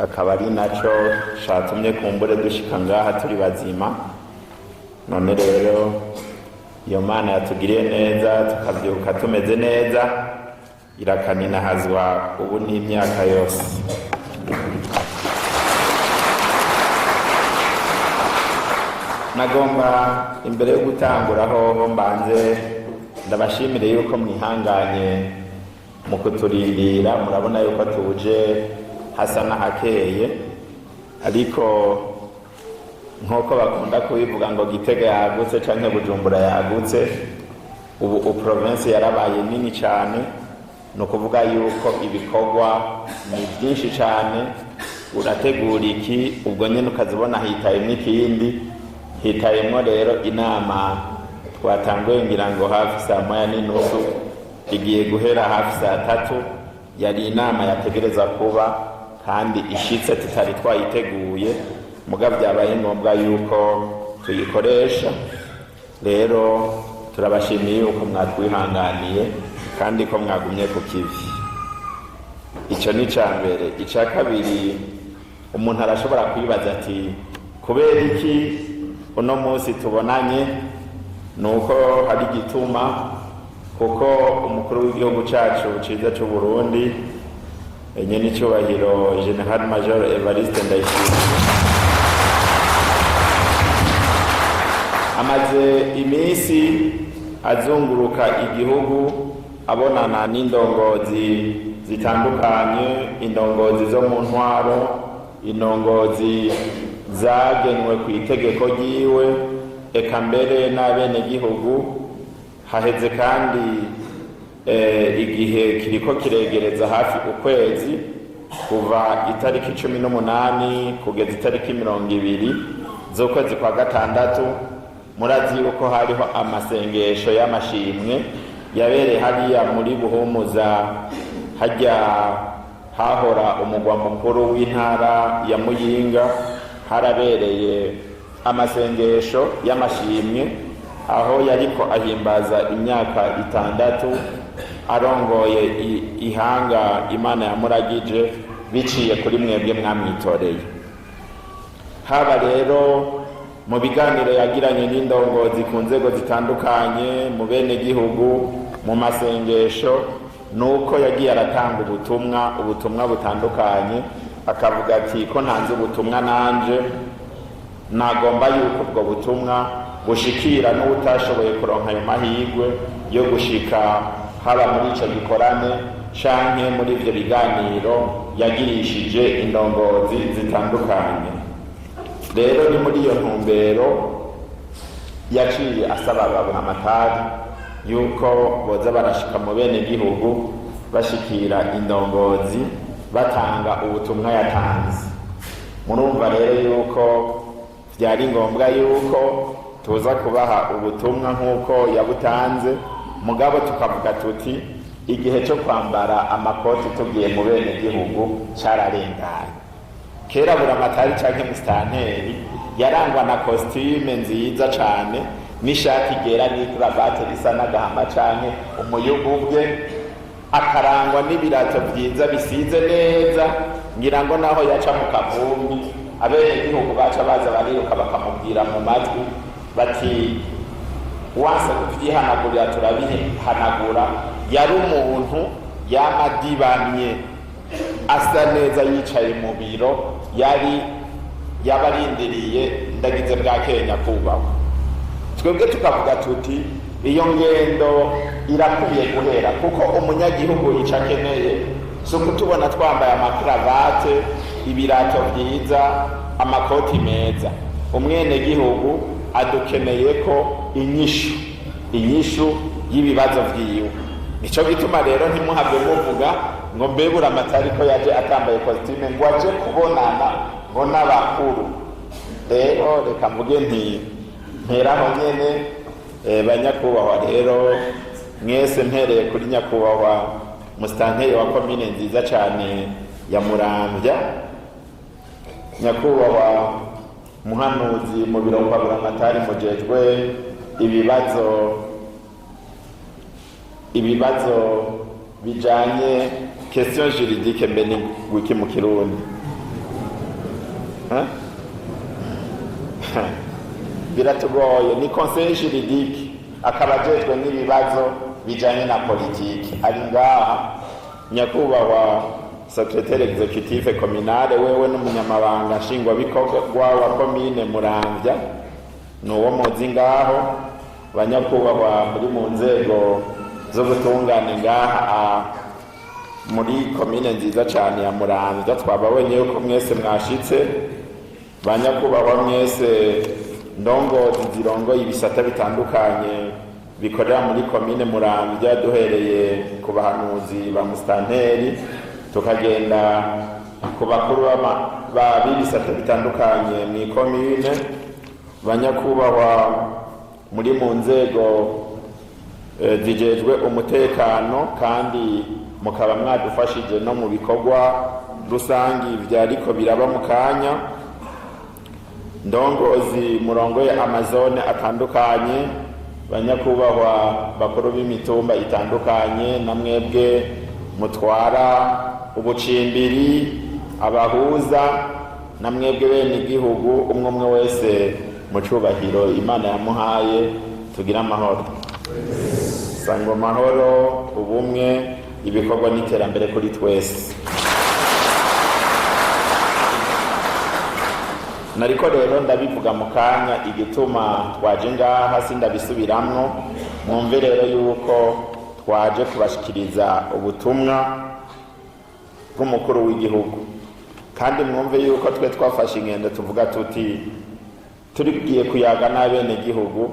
akaba ari naco catumye kumbure dushika ngaha turi bazima. None rero iyo Mana yatugiriye neza tukavyuka tumeze neza, irakaninahazwa ubu n'imyaka yose. Nagomba imbere yo gutanguraho mbanze ndabashimire yuko mwihanganye mu kuturindira. Murabona yuko tuje hasa n'ahakeye, ariko nk'uko bakunda kubivuga ngo Gitega yagutse canke Bujumbura yagutse, ubu province yarabaye nini cane. No kuvuga yuko ibikorwa ni byinshi cane. Urategura iki ubwo nyene ukazibona hitayemwo ikindi. Hitayemwo rero inama twatanguye ngira ngo hafi saa moya n'inusu, igiye guhera hafi saa tatu. Yari inama yategereza kuba kandi ishitse tutari twayiteguye, mugabo byabaye ngombwa yuko tuyikoresha. Rero turabashimiye yuko mwatwihanganiye kandi ko mwagumye ku kivi. Ico ni cambere. Ica kabiri, umuntu arashobora kwibaza ati kubera iki uno munsi tubonanye? Nuko hari gituma, kuko umukuru w'igihugu cacu ciza c'u Burundi nyene icubahiro General Major Evariste Ndayishimiye amaze imisi azunguruka igihugu abonana n'indongozi zitandukanye, indongozi zo mu ntwaro, indongozi zagenwe ku itegeko ryiwe, eka mbere n'abenegihugu. Haheze kandi igihe kiriko kiregereza hafi ukwezi, kuva itariki 18 kugeza itariki 20 z'ukwezi kwa gatandatu. Murazi yuko hariho amasengesho y'amashimwe yabereye hariya muri Buhumuza, hajya hahora umugwa mukuru w'intara ya Muyinga. Harabereye amasengesho y'amashimwe, aho yariko ahimbaza imyaka 6 arongoye ihanga Imana yamuragije biciye kuri mwebwe mwamwitoreye. Haba rero mu biganiro yagiranye n'indongozi ku nzego zitandukanye, mu bene gihugu, mu masengesho, nuko yagiye aratanga ubutumwa butandukanye. Akavuga ati ko ntanze ubutumwa nanje nagomba yuko ubwo butumwa bushikira n'utashoboye kuronka ayo mahirwe yo gushika haba muri ico gikorane canke muri ivyo biganiro yagirishije indongozi zitandukanye. Rero ni muri iyo ntumbero yaciye asaba abamatari yuko boza barashika mu bene gihugu bashikira indongozi batanga ubutumwa yatanze. Murumva rero yuko vyari ngombwa yuko tuza kubaha ubutumwa nk'uko yabutanze, mugabo tukavuga tuti igihe cyo kwambara amakoti tugiye mu bene gihugu cararenganye. Kera buramatari canke mustanteri yarangwa na costume nziza cane, n'ishati gera n'ikravate risa n'agahama canke umuyugubwe, akarangwa n'ibirato vyiza bisize neza. Ngira ngo naho yaca mu kavumbi abene gihugu baca baza bariruka bakamubwira mu matwi bati wase kuvyihanagurira turabihanagura. Yari umuntu yamadibanye asa neza yicaye mu biro, yabarindiriye ndagize bwa Kenya kubahwa. Twebwe tukavuga tuti iyo ngendo irakwiye guhera, kuko umunyagihugu ico akeneye so kutubona twambaye amakravate, ibirato vyiza, amakoti meza. Umwene gihugu adukeneye ko inyishu y'ibibazo vyiwe. Nico gituma rero ntimuhave muvuga ngo mbebura amatari ko yaje atambaye costume ngo aje kubonana ngo n'abakuru. Rero reka mvuge nti mperaho nyene banyakubahwa. Rero mwese mpereye kuri nyakubahwa mustanteri wa komine nziza cane ya Muramvya, nyakubahwa muhanuzi mu biro kwa buramatari mujejwe ibibazo bijanye question juridique mbe ni wiki mu Kirundi biratugoye. Ni conseil juridique akaba ajejwe n'ibibazo bijanye na politiki. Ari ngaha nyakubahwa secrétaire exécutif communal, wewe n'umunyamabanga nshingwabikorwa wa komine Muramvya n'uwo muzi ngaho, banyakubahwa muri mu nzego zo gutunganya ngaha muri komine nziza cyane ya Muramvya. Twababonye yuko mwese mwashitse, banyakubahwa mwese ndongozi zirongoye ibisata bitandukanye bikorera muri komine Muramvya, duhereye ku bahanuzi ba mustanteri tukagenda ku bakuru b'ibisata bitandukanye mu komine, banyakubahwa muri mu nzego zijejwe umutekano, kandi mukaba mwadufashije no mu bikorwa rusangi vyariko biraba mu kanya, ndongozi murongoye amazone atandukanye, banyakubahwa bakuru b'imitumba itandukanye, na mwebwe mutwara ubucimbiri, abahuza, na mwebwe bene igihugu, umwe wese mu cubahiro Imana yamuhaye. Tugira amahoro, sangwa amahoro, ubumwe, ibikorwa n'iterambere kuri twese. Nariko rero ndabivuga mu kanya igituma twaje ngaha sindabisubiramwo. Mwumve rero yuko twaje kubashikiriza ubutumwa bw'umukuru w'igihugu, kandi mwumve yuko twe twafashe ingendo tuvuga tuti turigiye kuyaga n'abene gihugu,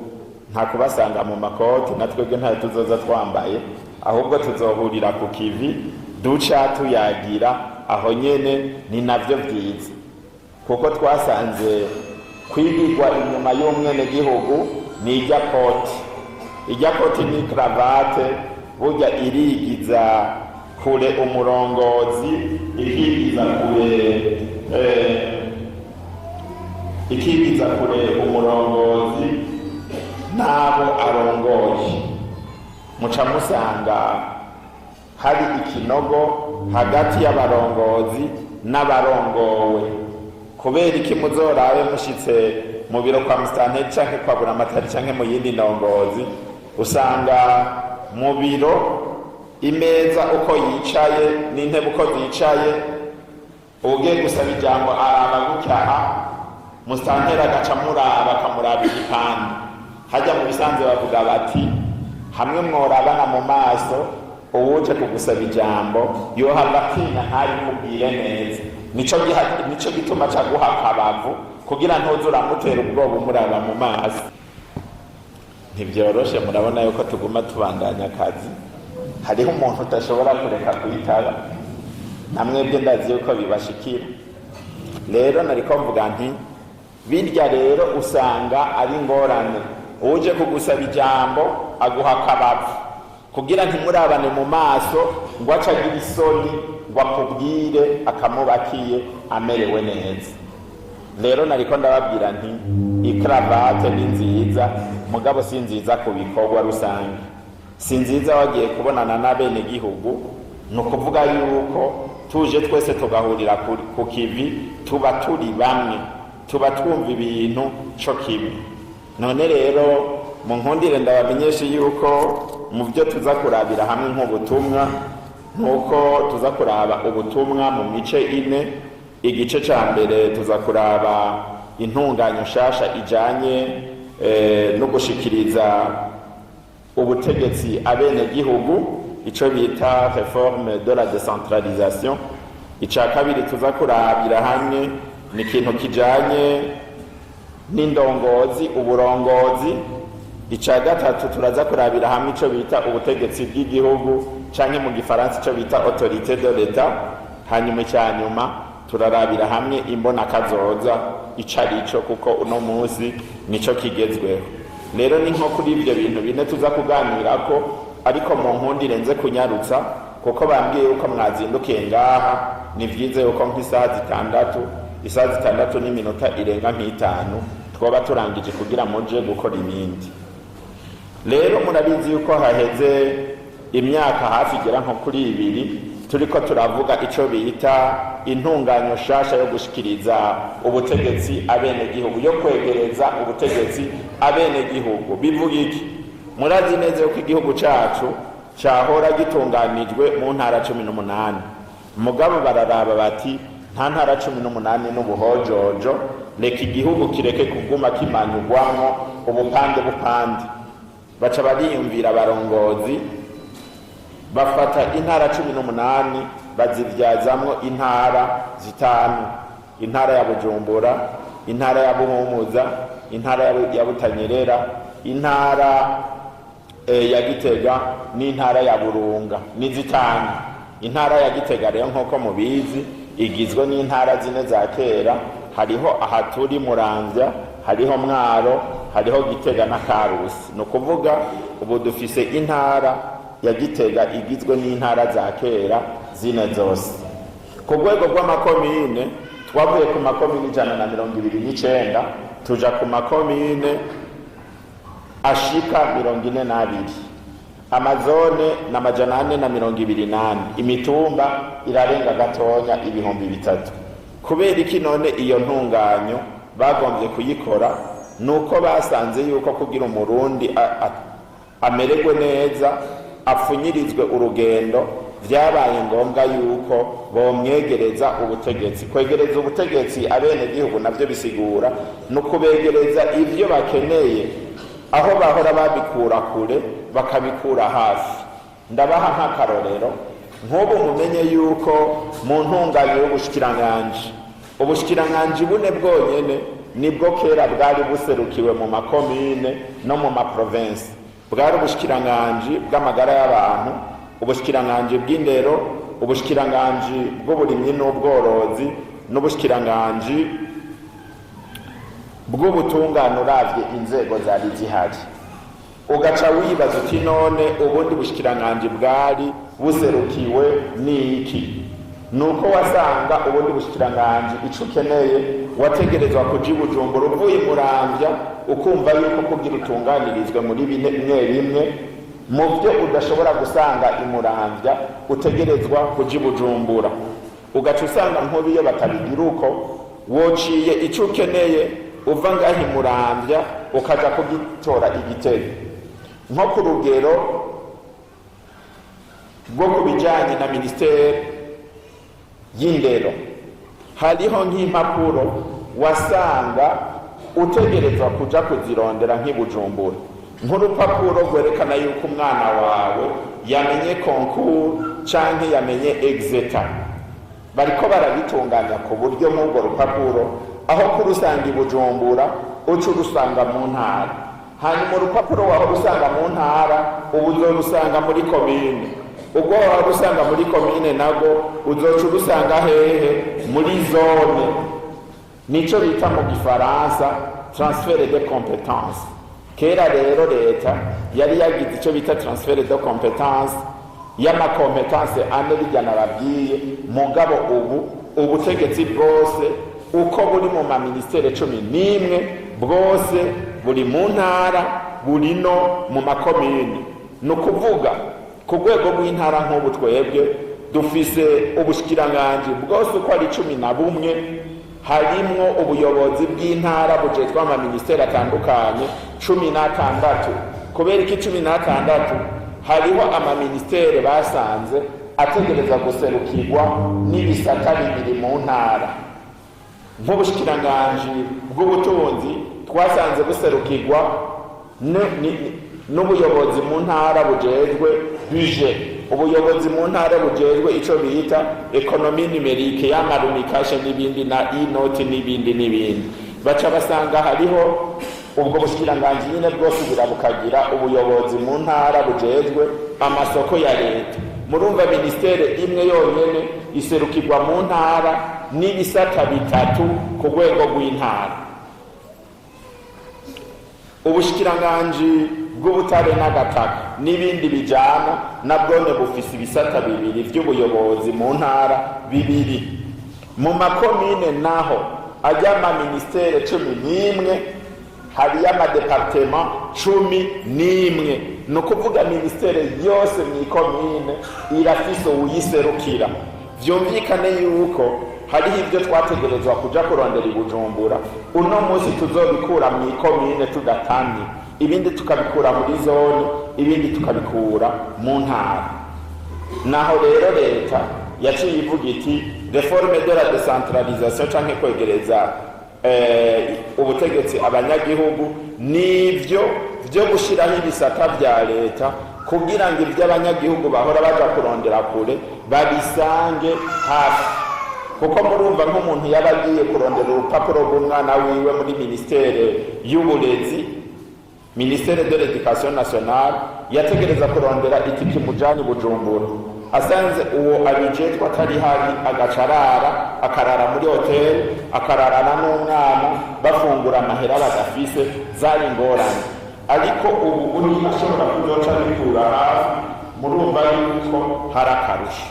nta kubasanga mu makoti, natwebwe ntayo tuzoza twambaye, ahubwo tuzohurira ku kivi duca tuyagira aho nyene. Ni navyo vyiza, kuko twasanze kwigirwa inyuma y'umwene gihugu ni ijya koti ni cravate, burya irigiza kure umurongozi, ikigiza kure umurongozi n'abo arongoye. Muca musanga hari ikinogo hagati y'abarongozi n'abarongowe. Kubera iki muzorabe mushitse mu biro kwa mustanteri canke kwa buramatari canke mu yindi ndongozi, usanga mu biro imeza uko yicaye n'intebe uko zicaye, ugiye gusaba ijambo araba gutyaha, mustanteri agaca muraba akamuraba igipande. Hajya mu bisanzwe bavuga bati hamwe mworabana mu maso, uwuje kugusaba ijambo yohava atinya ntari mubwire neza. Nico gituma caguha akabavu kugira ntuze uramutera ubwoba umuraba mu maso. Ntivyoroshe, murabona yuko tuguma tubandanya akazi. Hariho umuntu udashobora kureka kuyitaba, namwebwe ndazi yuko bibashikira. Rero nariko mvuga nti birya rero usanga ari ingorane, uje kugusaba ijambo aguha akabavu kugira ntimurabane mu maso, ngo acagira isoni ngo akubwire akamubakiye amerewe neza. Rero nariko ndababwira nti ikravate ni nziza, mugabo si nziza ku bikorwa rusange, si nziza wagiye kubonana n'abene gihugu. Nukuvuga yuko tuje twese tugahurira ku kivi, tuba turi bamwe, tuba twumva ibintu co kimwe. None rero munkundire ndabamenyeshe yuko mu byo tuza kurabira hamwe nk'ubutumwa, nuko tuza kuraba ubutumwa mu mice ine. Igice ca mbere tuza kuraba intunganyo nshasha ijanye no gushikiriza ubutegetsi abene gihugu, ico bita réforme de la décentralisation. Ica kabiri tuza kurabira hamwe ni ikintu kijanye n'indongozi, uburongozi. Ica gatatu turaza kurabira hamwe ico bita ubutegetsi bw'igihugu, canke mu gifaransa ico bita autorité de l'État. Hanyuma icyanyuma turarabira hamwe imbona kazoza icarico, kuko uno munsi nico kigezweho. Rero ni nko kuri ibyo bintu bine tuza kuganirako, ariko mu nkundire nze kunyarutsa, kuko bambwiye yuko mwazindukiye ngaha. Ni vyiza yuko nk'isaha zitandatu n'iminota irenga nk'itanu twoba turangije kugira muje gukora ibindi. Rero murabizi yuko haheze imyaka hafi igera nko kuri 2 turiko turavuga ico bita intunganyo shasha yo gushikiriza ubutegetsi abenegihugu, yo kwegereza ubutegetsi abenegihugu. Bivuga iki? Murazi neza yuko igihugu cacu cahora gitunganijwe mu ntara 18, mugabo bararaba bati nta ntara 18 n'ubuhojojo, reka igihugu kireke kuguma kimanyugwamo ubupande bupande. Baca bariyumvira abarongozi bafata intara 18 bazivyazamwo intara zitanu: intara ya Bujumbura, intara ya Buhumuza, intara ya Butanyerera, intara ya Gitega n'intara ya Burunga. Ni zitanu. Intara ya Gitega rero nk'uko mubizi igizwe n'intara zine za kera, hariho ahaturi Muramvya, hariho Mwaro, hariho Gitega na Karusi. No kuvuga ubu dufise intara ya Gitega igizwe n'intara za kera zine zose. Ku rwego rw'amakomine twavuye ku makomine 129 tuja ku makomine ashika 42, amazone na 428, imitumba irarenga gatonya 3000. Kubera iki none iyo ntunganyo bagombye kuyikora? Nuko basanze yuko kugira umurundi amererwe neza, apfunyirizwe urugendo, vyabaye ngombwa yuko bomwegereza ubutegetsi. Kwegereza ubutegetsi abenegihugu navyo bisigura nukubegereza ivyo bakeneye, aho bahora babikura kure bakabikura hafi. Ndabaha nk'akarorero, nk'ubu mumenye yuko mu ntunganyo y'ubushikiranganji, ubushikiranganji bune bwonyene nibwo kera bwari buserukiwe mu makomine no mu maprovinsi. Bwari ubushikiranganji bw'amagara y'abantu, ubushikiranganji bw'indero, ubushikiranganji bw'uburimyi n'ubworozi, n'ubushikiranganji bw'ubutungane uravye inzego zari zihari. Ugaca wibaza uti none ubundi bushikiranganji bwari buserukiwe n'iki? Nuko wasanga ubundi bushikiranganji ico ukeneye wategerezwa kuja i Bujumbura uvuye Muramvya, ukumva yuko kugira utunganirizwe muri bimwe bimwe mu byo udashobora gusanga i Muramvya utegerezwa kuja i Bujumbura. Ugaca usanga nk'ubu iyo batabigira uko, wociye ico ukeneye uva ngaho i Muramvya ukaja kugitora i Gitega. Nko ku rugero rwo kubijanye na ministeri y'indero, hariho nk'impapuro wasanga utegerezwa kuja kuzirondera nk'i Bujumbura, nk'urupapuro rwerekana yuko umwana wawe yamenye concours canke yamenye exeta. Bariko barabitunganya ku buryo nk'urwo rupapuro aho kurusanga i Bujumbura uca urusanga mu ntara, hanyuma urupapuro waho rusanga mu ntara ubu uzorusanga muri komine, ubwo waho rusanga muri komine nago uzoca urusanga hehe? Muri zone. Nico bita mu gifaransa transfert de compétence. Kera rero leta yari yagize ico bita transfert de compétence y'amakompetence ane bijyana babwiye, mugabo ubu ubutegetsi bwose uko buri mu maministere 11 bwose buri mu ntara, buri no mu makomine. Nukuvuga ku rwego rw'intara nk'ubu twebwe dufise ubushikiranganji bwose uko ari 11, harimwo ubuyobozi bw'intara bujejwe amaministeri atandukanye 16. Kubera iki 16? Hariho amaministeri basanze ategereza guserukirwa n'ibisata bibiri mu ntara. Nk'ubushikiranganji bw'ubutunzi twasanze buserukirwa n'ubuyobozi mu ntara bujejwe budget, ubuyobozi mu ntara bujejwe ico bita economie numérique, y'amarumikashe n'ibindi na inoti n'ibindi. Baca basanga hariho ubwo bushikiranganji nyine bwose burabukagira ubuyobozi mu ntara bujejwe amasoko ya leta. Murumva ministere imwe yonyene iserukirwa mu ntara n'ibisata bitatu ku rwego rw'intara. Ubushikiranganji bw'ubutare n'agataka n'ibindi bijana nabwone bufise ibisata bibiri vy'ubuyobozi mu ntara bibiri. Mu makomine naho ajya ama ministere 11 hari y'amadepartement 11, ni ukuvuga ministere yose mw'ikomine irafise uyiserukira. Vyumvikane yuko hariho ibyo twategerezwa kuja kurondera i Bujumbura, uno munsi tuzobikura mw'ikomine tudatamye, ibindi tukabikura muri zone, ibindi tukabikura mu ntara. Naho rero leta yaciye ivuga iti reforme de la décentralisation canke kwegereza ubutegetsi abanyagihugu nivyo vyo gushiraho ibisata vya leta kugira ngo ivy'abanyagihugu bahora baja kurondera kure babisange hafi. Kuko murumva nk'umuntu yaba agiye kurondera urupapuro rw'umwana wiwe muri ministere y'uburezi, ministere de l'éducation nationale, yategereza kurondera itiki mujani Bujumbura. Asanze uwo abijejwe atari hari agacarara, akarara muri hotel, akararana n'umwana bafungura amahera badafise, zari ingorane. Ariko ubu uri ashobora kuzoca bikura hafi, murumva yuko hari akarusho.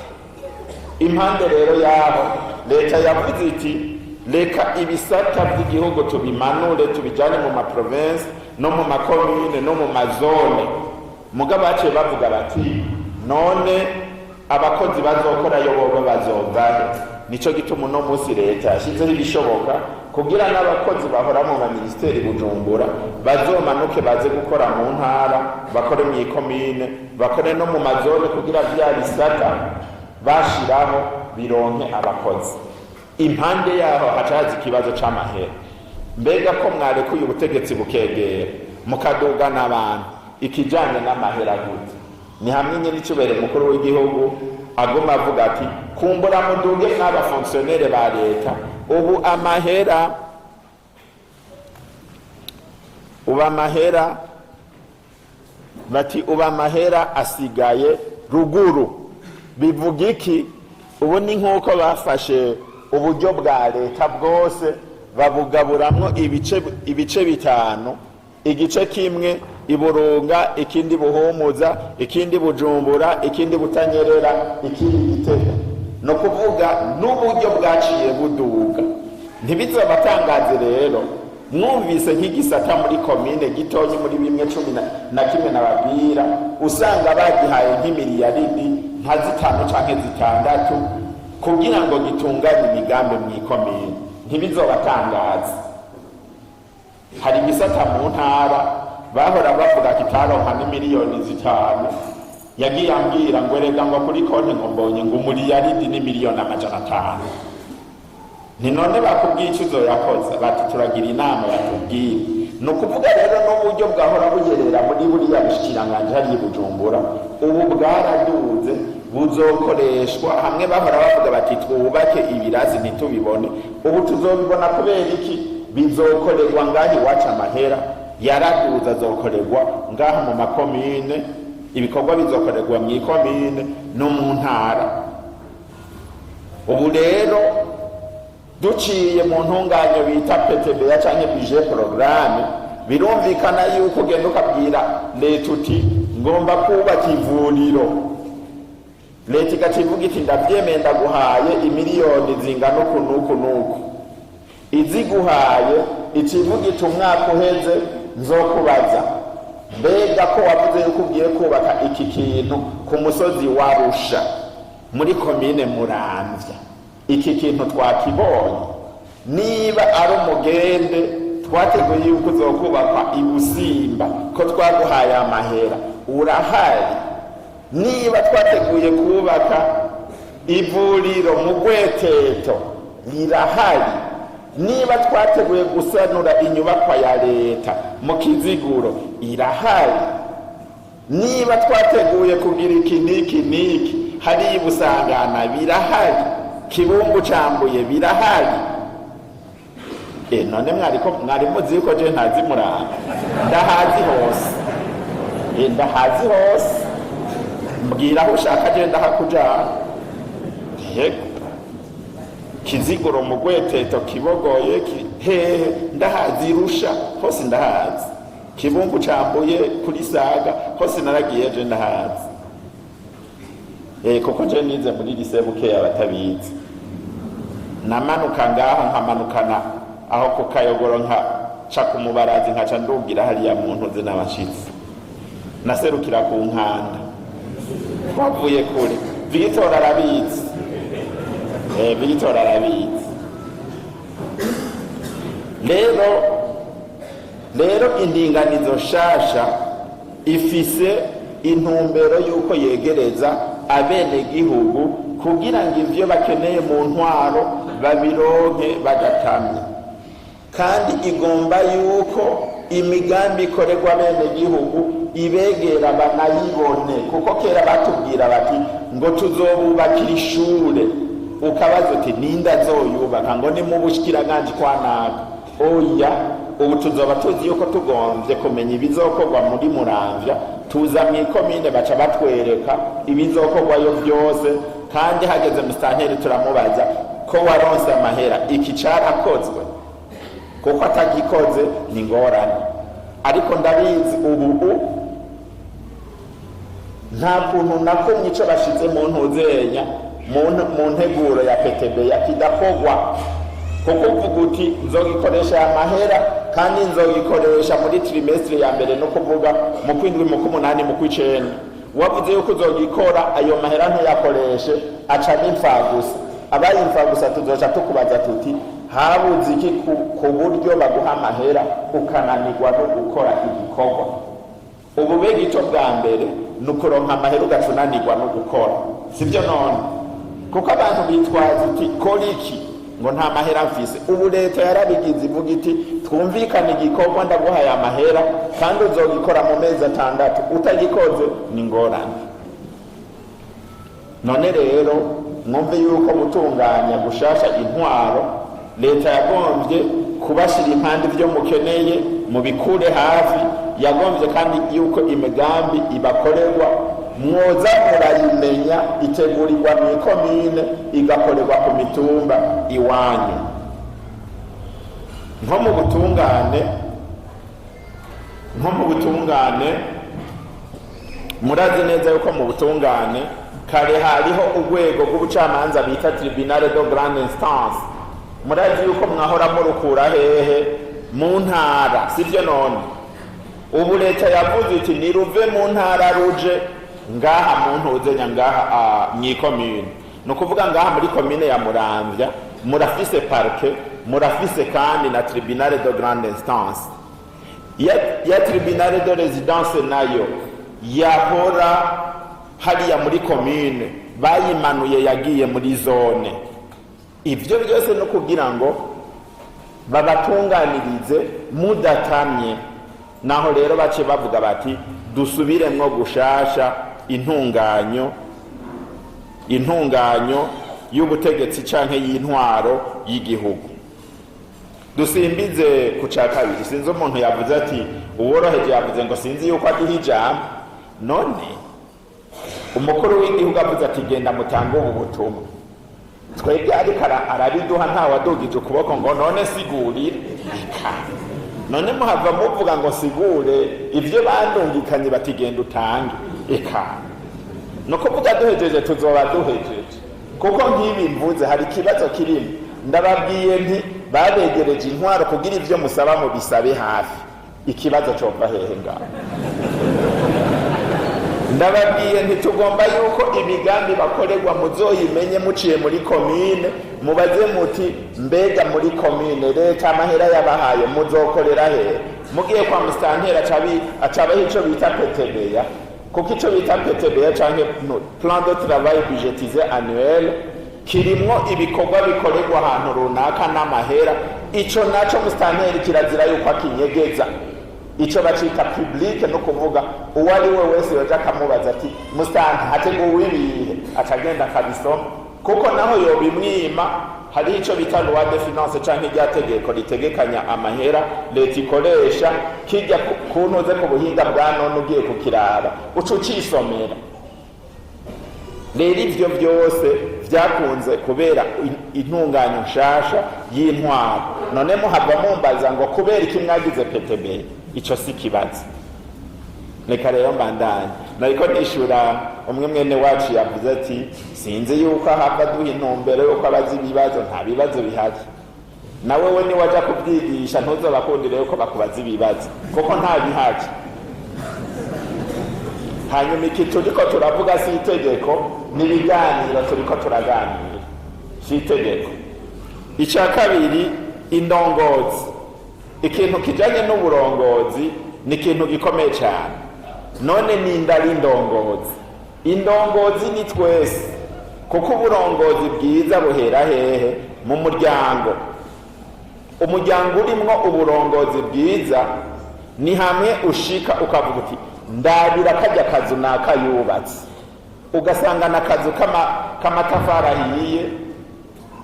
Impande rero yaho leta yavuze iti reka ibisata by'igihugu tubimanure tubijyane mu maprovince no mu makomine no mu mazone. Mugabo baciye bavuga bati none abakozi bazokorayo bobo bazovahe. Nico gituma uno munsi leta yashyizeho ibishoboka kugira n'abakozi bahora mu maministeri Bujumbura bazomanuke baze gukora mu ntara, bakore mu ikomine, bakore no mu mazone kugira bya bisata bashiraho bironke abakozi. Impande yaho hacaza ikibazo c'amahera. Mbega ko mwarekuye ubutegetsi bukegera mukaduga n'abantu, ikijanye n'amahera gute? Ni hamwe nyene n'icubere mukuru w'igihugu agoma avuga ati kumbura muduge n'aba fonctionnaire ba leta, ubu amahera asigaye ruguru. Bivuga iki? Ubu ni nk'uko bafashe uburyo bwa leta bwose babugaburamwo ibice bitanu, igice kimwe Iburunga, ikindi Buhumuza, ikindi Bujumbura, ikindi Butanyerera, ikindi Gitega. No kuvuga n'uburyo bwaciye buduga. Ntibizobatangaze rero mwumvise nk'igisata muri komine gitonye muri bimwe 11 nababwira, usanga bagihaye nk'imiliyaridi nka 5 canke 6 kugira ngo gitunganye imigambi mw'ikomine. Ntibizobatangaze. Hari igisata mu ntara bahora bavuga kitaronka n'imiliyoni 5, yagiye ambwira ngo erega ngo kuri konti ngo mbonye ngo umiliyaridi n'imiliyoni 500. Ni none bakubwiye icyo uzoyakoze? Bati turagira inama batubwire. No kuvuga rero n'uburyo bwahora bugerera muri buriya bushikiranganje hari Bujumbura, ubu bwaraduze buzokoreshwa hamwe. Bahora bavuga bati twubake ibirazi ntitubibone, ubu tuzobibona. Kubera iki? Bizokorerwa ngahi waca amahera yaraduza, azokorerwa ngaha mu makomine, ibikorwa bizokorerwa mu ikomine no mu ntara. Ubu rero duciye mu ntunganyo bita PTBA canke budget programme, birumvikana yuko ugenda ukabwira leta uti ngomba kubaka ivuriro. Leta igacivuga iti ndavyemeye ndaguhaye imiliyoni zingana uku n'uku n'uku. Iziguhaye ikivuga iti umwaka uheze nzokubaza mbega ko wavuze yuko ugiye kubaka iki kintu ku musozi wa Rusha muri komine Muramvya, iki kintu twakibonye. Niba ari umugende twateguye yuko uzokubakwa i Busimba ko twaguhaye amahera urahari. Niba twateguye kubaka ivuriro mu Gweteto rirahari. Niba twateguye gusanura inyubakwa ya leta mu Kiziguro irahari. Niba twateguye kugira iki niki hari ibusangana birahari, Kibumbu cambuye birahari. None mwari muzi yuko je ntazi Muramba? Ndahazi hose. Ndahazi hose. Mbwira aho ushaka je ndahakujana. Yego. Kiziguro mu Gweteto, Kibogoye, hehe ndahazi, Rusha hose ndahazi, Kibumbu cambuye kuri Saga hose naragiye je ndahazi. Kuko je nize muri lycée Bukeye abatabizi. Namanuka ngaho nkamanukana aho ku Kayogoro ca ku Mubarazi nkaca ndugira hariya mu Ntuze n'abashitsi naserukira ku Nkanda twavuye kure. Victor arabizi, Victor arabizi. Rero indinganizo shasha ifise intumbero yuko yegereza abenegihugu kugira ngo ivyo bakeneye mu ntwaro babironke bagatamye, kandi igomba yuko imigambi ikorerwa abenegihugu ibegera banayibone, kuko kera batubwira bati ngo tuzobubakira ishure, ukabaza uti ninde azoyubaka, ngo ni mu bushikiranganje kwa naka. Oya, ubu tuzoba tuzi yuko tugomvye kumenya ibizokorwa muri Muramvya, tuza mw'ikomine baca batwereka ibizokorwayo vyose, kandi hageze musitanteri turamubaza ko waronse amahera, iki carakozwe, kuko atagikoze ni ngorane. Ariko ndabizi ubu nta kuntu nakumwe ico bashize mu ntuzenya mu nteguro ya PTB yakidakogwa, kuko uvuga uti nzogikoresha amahera kandi nzogikoresha muri trimestre ya mbere, no kuvuga mu kwindwi, mu kumunani, mu kw'icenda. Wavuze yuko uzogikora, ayo mahera ntuyakoreshe, aca n'imfagusa. Abaye imfagusa tuzoca tukubaza tuti habuze iki ku buryo baguha amahera ukananirwa no gukora igikorwa. Ubu bega ico bwa mbere ni ukuronka amahera ugacunanirwa no gukora, sivyo none? Kuko abantu bitwaza uti kora iki, ngo nta mahera mfise. Ubu leta yarabigize ivuga iti twumvikane igikorwa ndaguhaye amahera kandi uzogikora mu mezi 6, utagikoze ni ngorane. None rero mwumve yuko gutunganya gushasha intwaro leta yagombye kubashira impande ivyo mukeneye mu bikure hafi, yagombye kandi yuko imigambi ibakorerwa mwoza murayimenya, itegurirwa mw'ikomine, igakorerwa ku mitumba iwanyu. Nko mu butungane murazi neza yuko mu butungane kare hariho urwego rw'ubucamanza bita Tribunal de Grande Instance. Murazi yuko mwahora murukura hehe? Mu ntara, sivyo none? Ubu leta yavuze iti niruve mu ntara ruje ngaha mu Ntuzenya, ngaha mw'ikomine. No kuvuga ngaha muri komine ya Muramvya murafise parke, murafise kandi na Tribunal de Grande Instance. Ya Tribunal de Residence nayo yahora hariya muri komine, bayimanuye yagiye muri zone. Ivyo byose no kugira ngo babatunganirize mudatamye. Naho rero bace bavuga bati dusubiremwo gushasha intunganyo y'ubutegetsi canke y'intwaro y'igihugu. Dusimbize ku ca kabiri, sinzi umuntu yavuze ati uworoheje yavuze ngo sinzi yuko aduha ijambo. None umukuru w'igihugu avuze ati genda mutange ubu butumwa, twebwe ariko arabiduha ntawadugije ukuboko ngo none sigurire. None muhava muvuga ngo sigure ivyo bandungikanye bati genda utange. No kuvuga duhejeje tuzoba duhejeje, kuko nk'ibi mvuze hari ikibazo kirimo. Ndababwiye nti babegereje intwaro kugira ivyo musaba mu bisabe hafi, ikibazo cova hehe ngaho? Ndababwiye nti tugomba yuko imigambi bakorerwa muzoyimenye muciye muri komine, mubaze muti mbega muri komine leta amahera yabahaye muzokorera hehe? Mugiye kwa musitantera acabaho ico bita PTB, kuko ico bita PTB canke plan de travail budgétisé annuel kirimwo ibikorwa bikorerwa ahantu runaka n'amahera. Ico naco musitanteri kirazira yuko akinyegeza. Ico bacita public, no kuvuga uwo ari we wese yoja akamubaza ati musitanteri hateguwe ibihe, acagenda akabisoma, kuko naho yobimwima hari ico bita loi de finance canke iryategeko ritegekanya amahera leta ikoresha, kijya kuntuze ku buhinga bwa none ugiye kukiraba uca ucisomera. Rero ivyo vyose vyakunze kubera intunganyo nshasha y'intwaro. None muhava mumbaza ngo kubera iki mwagize PTB? Ico si kibazo. Reka rero mbandanye. Nariko nishura umwe mwene wacu yavuze ati sinzi yuko hava duha intumbero yuko abazi ibibazo, nta bibazo bihari. nawe we niwaja kubyigisha ntuzobakundire yuko bakubaza ibibazo kuko nta bihaje. Hanyuma iki turiko turavuga si itegeko, ni ibiganiro turiko turaganira, si itegeko. Icya kabiri, indongozi. Ikintu kijanye n'uburongozi ni ikintu gikomeye cyane. None ni indari indongozi. Indongozi ni twese, kuko uburongozi bwiza buhera hehe? Mu muryango. Umuryango urimwo uburongozi bwiza ni hamwe ushika ukavuga uti ndabira kajya kazu nakayubatse, ugasanga na kazu k'amatafari ahiye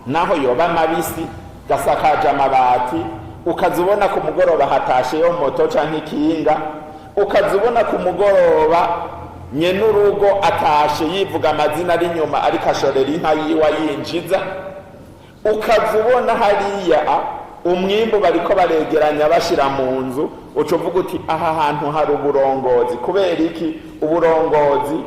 naho yoba mabisi gasakaje amabati, ukazubona ku mugoroba hatasheyo moto canke ikinga, ukazubona ku mugoroba nyene urugo atashe yivuga amazina ari nyuma ariko ashorera inka yiwa yinjiza, ukazubona hariya umwimbu bariko baregeranya bashira mu nzu, ucuvuga uti aha hantu hari uburongozi. Kubera iki? Uburongozi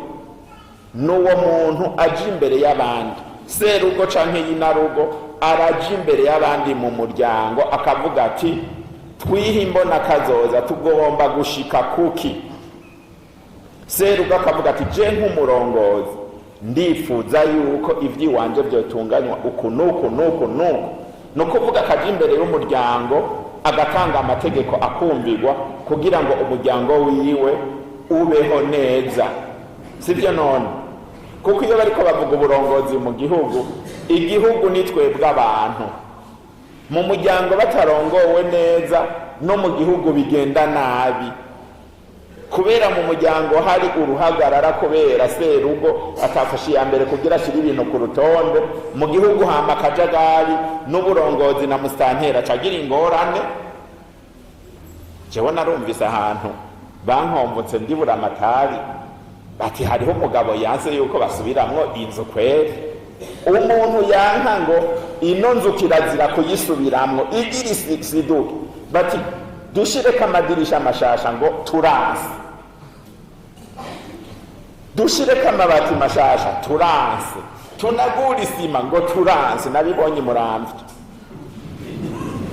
n'uwo muntu aje imbere y'abandi, serugo canke yinarugo araje imbere y'abandi mu muryango akavuga ati twihe imbona kazoza tugomba gushika kuki. Serugo akavuga ati je nk'umurongozi ndifuza yuko ivy'iwanje vyotunganywa uku nuku nuku nuku. Nukuvuga akaje imbere y'umuryango agatanga amategeko akumvigwa kugira ngo umuryango wiwe ubeho neza, sivyo none? Kuko iyo bariko bavuga uburongozi mu gihugu, igihugu ni twebwe abantu. Mu muryango batarongowe neza no mu gihugu bigenda nabi, kubera mu muryango hari uruhagarara, kubera serugo atafashe iya mbere kugira ashira ibintu ku rutonde. Mu gihugu hama akajagari, n'uburongozi na musitantera cagira ingorane. Jewe narumvise ahantu bankombotse ndibura amatari bati hariho umugabo yanse yuko basubiramwo inzu kweri. Umuntu yanka ngo ino nzu kirazira kuyisubiramwo igira isiduke, bati dushireko amadirisha amashasha ngo turanse, dushireko amabati mashasha turanse, tunagura isima ngo turanse. Nabibonye Muramvya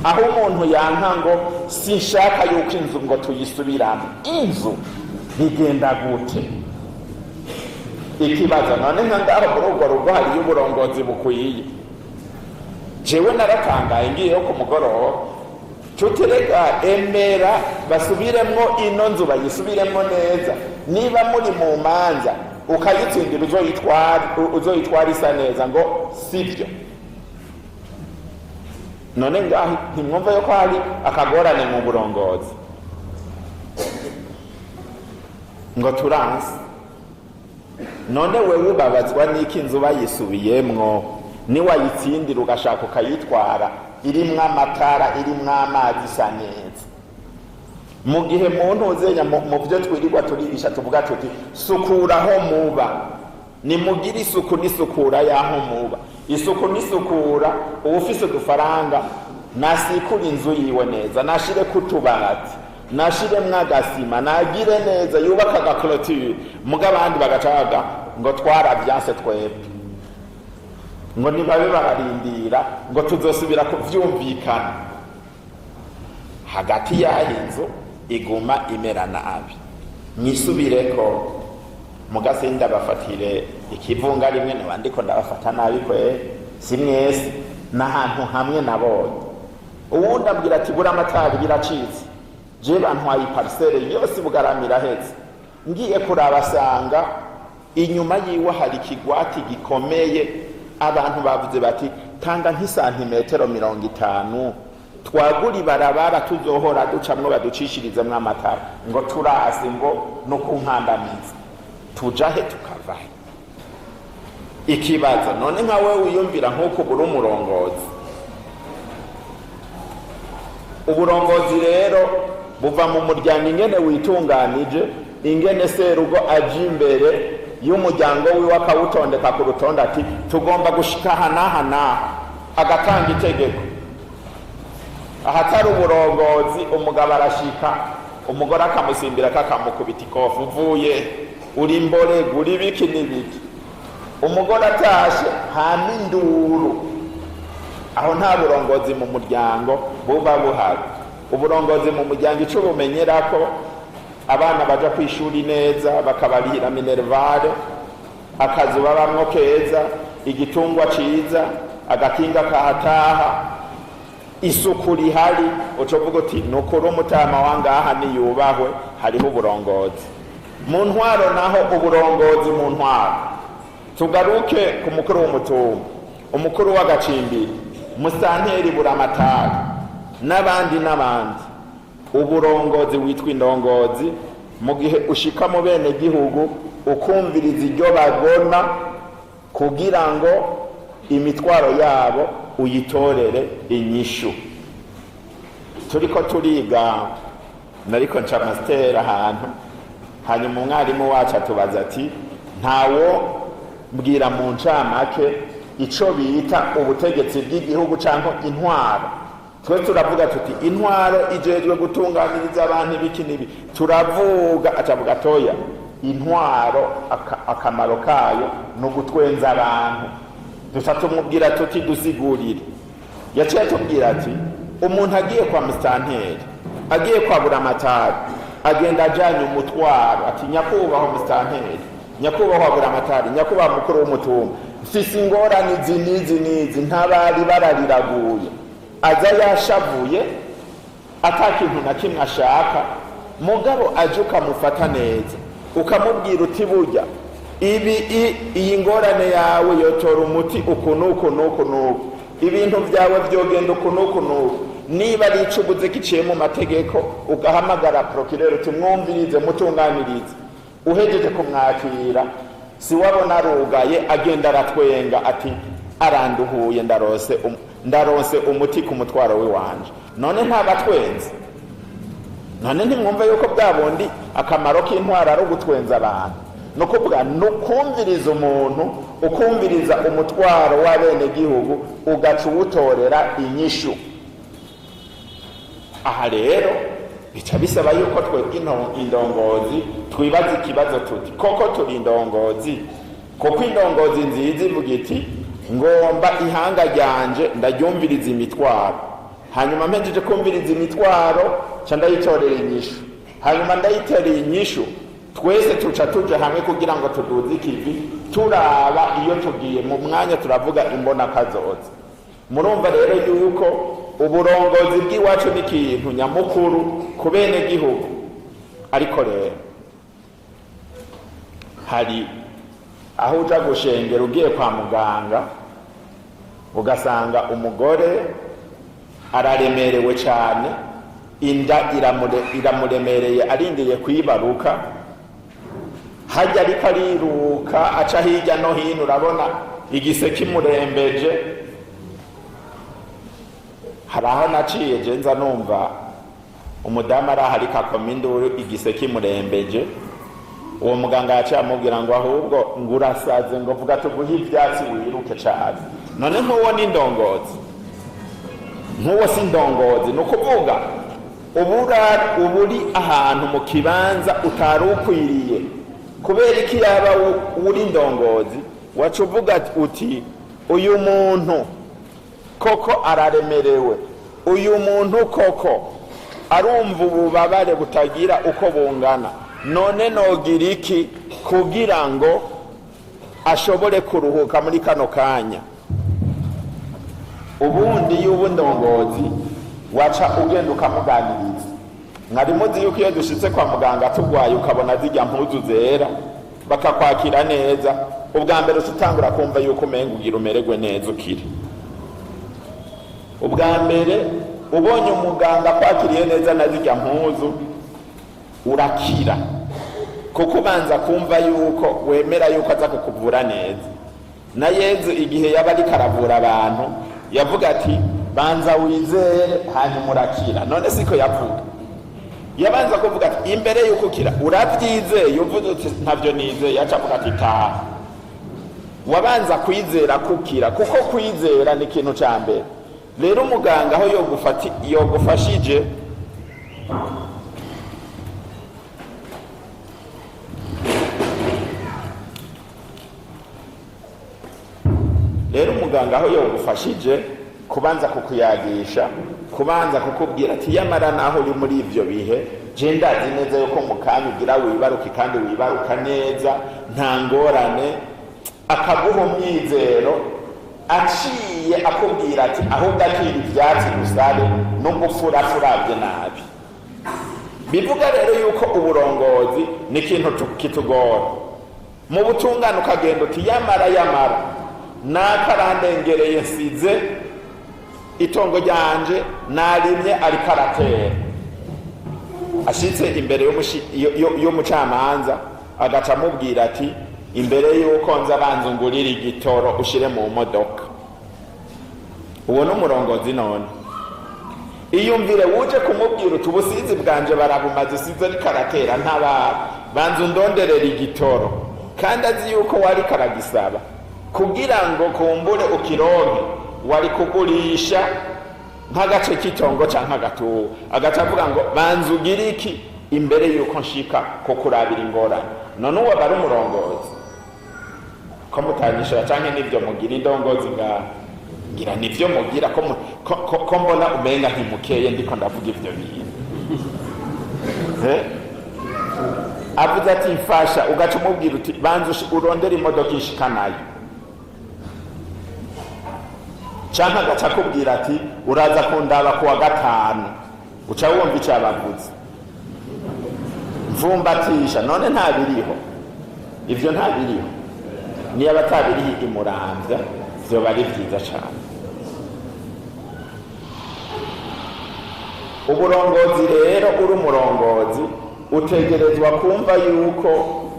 aho umuntu yanka ngo sinshaka yuko inzu ngo tuyisubiramo. Inzu bigenda gute? Ikibazo none nkangaho muri urwo rugo hariyo uburongozi bukwiye. Jewe naratangaye ngiyeho ku mugoroba, tutereka emera basubiremwo ino nzu bayisubiremwo neza. Niba muri mu manza ukayitsindira uzoyitwara isa neza ngo sivyo. None ngaho ntimwumva yuko hari akagorane mu burongozi ngo turanse. None wewe ubabazwa n'iki inzu bayisubiyemwo niwayitsindira ugashaka ukayitwara irimwo amatara irimwo amazi isa neza, mu gihe muntu uzenya mu byo twirirwa turigisha tuvuga tuti sukuraho muba, nimugire isuku n'isukura yaho muba. Isuku n'isukura ubufise udufaranga nasikura inzu yiwe neza, nashire kutubati, nashire mwagasima, nagire neza, yubaka agaklotire. Muga abandi bagacaga ngo twaravyanse twebwe, ngo nibabe bararindira ngo tuzosubira kuvyumvikana. Hagati y'inzu iguma imera nabi, mwisubireko mugase ndabafatire ikivunga rimwe nabandiko ndabafata nabi kwe si mwese. N'ahantu hamwe nabonye uwundi abwira ati bura amatari biracitse, je bantwaye iparcelle yose bugaramira hetse. Ngiye kurabasanga inyuma yiwe hari kigwati gikomeye. Abantu bavuze bati tanga nk'isantimetero 50 twagura ibarabara tuzohora ducamwo baducishirizemwo amatara. Ngo turasi ngo no kunkandamiza tujahe tukavahe. Ikibazo none nka wewe wiyumvira nk'uko buri umurongozi. Uburongozi rero buva mu muryango ingene witunganije, ingene serugo aje imbere y'umuryango wiwe akawutondeka ku rutonde ati tugomba gushika hana agatanga itegeko. Ahatari uburongozi umugabo arashika, umugore akamusimbira kakamukubita ikofu, uvuye uri mbore uri biki n'ibiki. Umugore atashe hama induru aho nta burongozi mu muryango buba buhari. Uburongozi mu muryango ico bumenyera ko abana baja kw'ishuri neza, bakabarihira minervare, akazu babamwo keza, igitungwa ciza, agakinga kahataha, isuku rihari, ucovuga uti nukuri umutama wangaha niyubahwe, hariho uburongozi. Mu ntwaro naho uburongozi mu ntwaro, tugaruke ku mukuru w'umutumba, umukuru w'agacimbiri, musanteri, buramatari n'abandi uburongozi witwa indongozi. Mu gihe ushika mu bene gihugu ukumviriza iryo bagona kugira ngo imitwaro yabo uyitorere inyishu. Turiko turiga, nariko nca master ahantu, hanyuma umwarimu wacu atubaza ati ntawo mbwira mu ncamake ico bita ubutegetsi bw'igihugu canke intwaro. Twe turavuga tuti intwaro ijejwe gutunganiriza abantu ibiki nibi, turavuga acavuga toya intwaro akamaro kayo no gutwenza abantu. Dusa tumubwira tuti dusigurire. Yaciye atubwira ati umuntu agiye kwa mustanteri, agiye kwa buramatari, agenda ajanye umutwaro ati nyakubahwa mustanteri, nyakubahwa buramatari, nyakubahwa mukuru w'umutumba, mfise ingorane nizi ntabari barariraguye. Aza yashavuye atakintu na kimwe ashaka, mugabo aje ukamufata neza ukamubwira uti burya iyi ngorane yawe yotora umuti uku nuku, ibintu byawe byogenda uku nuku. Niba ari icubuze kiciye mu mategeko ugahamagara procureur uti mwumvirize mutunganirize. Uhejeje kumwakira, si wabona arugaye agenda aratwenga ati aranduhuye, ndarose umuti ku mutwaro we wanje. None ntabatwenze, none ntimwumva yuko bwabundi akamaro k'intwara ari ugutwenza abantu. No kuvuga nukumviriza umuntu, ukumviriza umutwaro w'abene gihugu, ugaca uwutorera inyishu. Aha rero bica bisaba yuko twebwe indongozi twibaza ikibazo tuti koko turi indongozi, koko indongozi nziza ivuga iti ngomba ihanga ryanje ndaryumviriza imitwaro, hanyuma mpejeje kumviriza imitwaro ca ndayitorera inyishu, hanyuma ndayitereye inyishu, twese tuca tuja hamwe kugira ngo tuduze ikivi turaba iyo tugiye mu mwanya turavuga imbona kazoza. Murumva rero yuko uburongozi bw'iwacu ni ikintu nyamukuru ku bene gihugu. Ariko rero hari aho uja gushengera ugiye kwa muganga ugasanga umugore araremerewe cyane, inda iramuremereye arindiriye kwibaruka, hajya ariko ariruka aca hirya no hino, urabona igise kimurembeje. Hari aho naciye je nza numva umudamu araharika kominduru igise kimurembeje, uwo muganga yaciye amubwira ngo ahubwo ngurasaze ngo vuga tuguhe ivyatsi wiruke cyane. None nkuwo ni indongozi? Nkuwo si indongozi? Nukuvuga uburi ahantu mu kibanza utari ukwiriye. Kubera iki yaba uri indongozi wacu uvuga uti uyu muntu koko araremerewe, uyu muntu koko arumva ububabare butagira uko bungana, none nogira iki kugira ngo ashobore kuruhuka muri kano kanya? Ubundi y'ubu ndongozi waca ugenda ukamuganiriza. Mwari muzi yuko iyo dushitse kwa muganga tugwaye ukabona zijya mpuzu zera bakakwakira neza, ubwa mbere utangura kumva yuko umenga ugira umererwe neza ukiri. Ubwa mbere ubonye umuganga kwakiriye neza na zijya mpuzu urakira, kuko ubanza kumva yuko wemera yuko aza kukuvura neza. Na Yezu igihe yaba ariko aravura abantu yavuga ati banza wizere hanyuma urakira. None siko yavuga, yabanza kuvuga ati imbere yuko ukira urabyizeye, uvuze uti ntavyo nizeye, aca avuga ati taha. Wabanza kwizera kukira, kuko kwizera ni ikintu ca mbere. Rero umuganga aho yogufashije kubanza kukuyagisha, kubanza kukubwira ati yamara naho uri muri ivyo bihe je ndazi neza yuko mukanya ugira wibaruke kandi wibaruka neza nta ngorane, akaguha umwizero aciye akubwira ati ahubwo akira ivyatsi gusare no gufurafurabye nabi. Bivuga rero yuko uburongozi ni ikintu kitugora. Mu butungane ukagenda uti yamara nakarandengereye nsize itongo ryanje narimye ariko aratera, ashitse imbere y'umucamanza agaca amubwira ati imbere yuko nza banza ungurira igitoro ushire mu modoka. Uwo n'umurongozi none iyumvire wuje kumubwira uti ubusizi bwanje barabumaze size ariko aratera banza undonderera igitoro, kandi azi yuko wari karagisaba kugira ngo kumbure ukironke wari kugurisha nk'agace k'itongo canke agatuwo, agaca avuga ngo banza ugire iki imbere yuko nshika ko kurabira ingorane. None uwo bari umurongozi ko mutanyishura canke n'ivyo mugira indongozi ngira nivyo mugira ko mbona umenga ntimukeye ndiko ndavuga ivyo bintu avuze ati mfasha, ugaca umubwira uti banza urondera imodoka ishikanayo, canke agaca akubwira ati uraza kundaba kuwa gatanu, uca wumva ico abavuze mvumbatisha. None ntabiriho ivyo, ntabiriho. Niyo abatabiriho imuramvya vyoba ari vyiza cane. Uburongozi rero uri umurongozi utegerezwa kumva yuko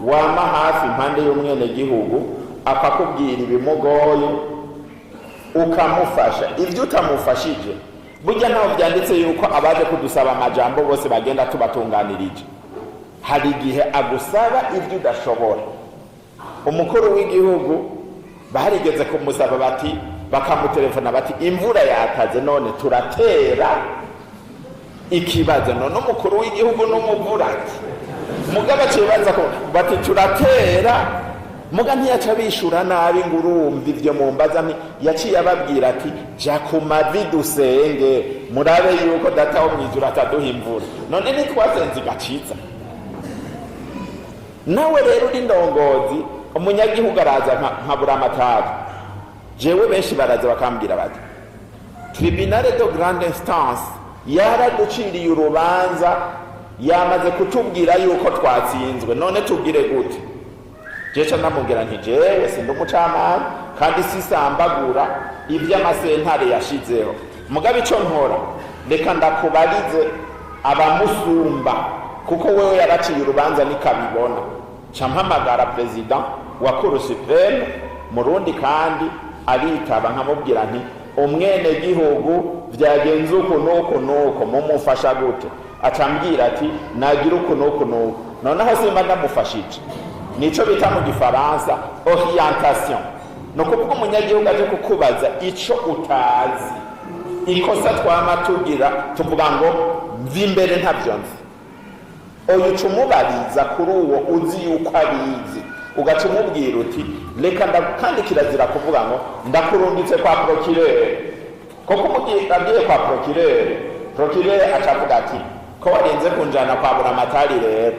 wama hafi impande y'umwenegihugu akakubwira ibimugoye ukamufasha. Ivyo utamufashije burya ntaho byanditse yuko abaje kudusaba amajambo bose bagenda tubatunganirije. Hari igihe agusaba ivyo udashobora. Umukuru w'igihugu barigeze kumusaba bati bakamutelefona bati imvura yataze none turatera ikibazo. None umukuru w'igihugu n'umuvurati mugaba cibaza ko bati turatera, muga ntiyaca bishura nabi ngo urumva ivyo mumbaza. Yaciye ababwira ati ja ku mavi dusenge murabe yuko data wo mwijuru ataduha imvura. None nitwasenze igaciza. Nawe rero uri ndongozi, umunyagihugu araza nkabura amatari. Jewe benshi baraza bakambwira bati tribunale de grande instance yaraduciriye urubanza yamaze kutubwira yuko twatsinzwe, none tubwire gute? Jeca ndamubwira nti jewe sindi umucamanza kandi sisambagura ivy'amasentare yashizeho, mugabe ico nkora reka ndakubarize abamusumba kuko wewe yaraciye urubanza nikabibona. Ca mpamagara president wa Cour supreme Murundi kandi aritaba nkamubwira nti umwene gihugu vyagenze uko nuko mumufasha gute? Acambwira ati nagira uko nuko. Noneho simba ndamufashije. Nico bita mu gifaransa orientation. No kuvuga umunyagihugu aje kukubaza ico utazi. Ikosa twama tugira tuvuga ngo mvi imbere ntavyo nzi. Oyo cumubariza kuri uwo uzi yuko abizi, ugaca umubwira uti reka kandi kirazira kuvuga ngo ndakurungitse kwa procureur. Koko agiye kwa procureur acavuga ati ko warenze kunjana kwa buramatari rero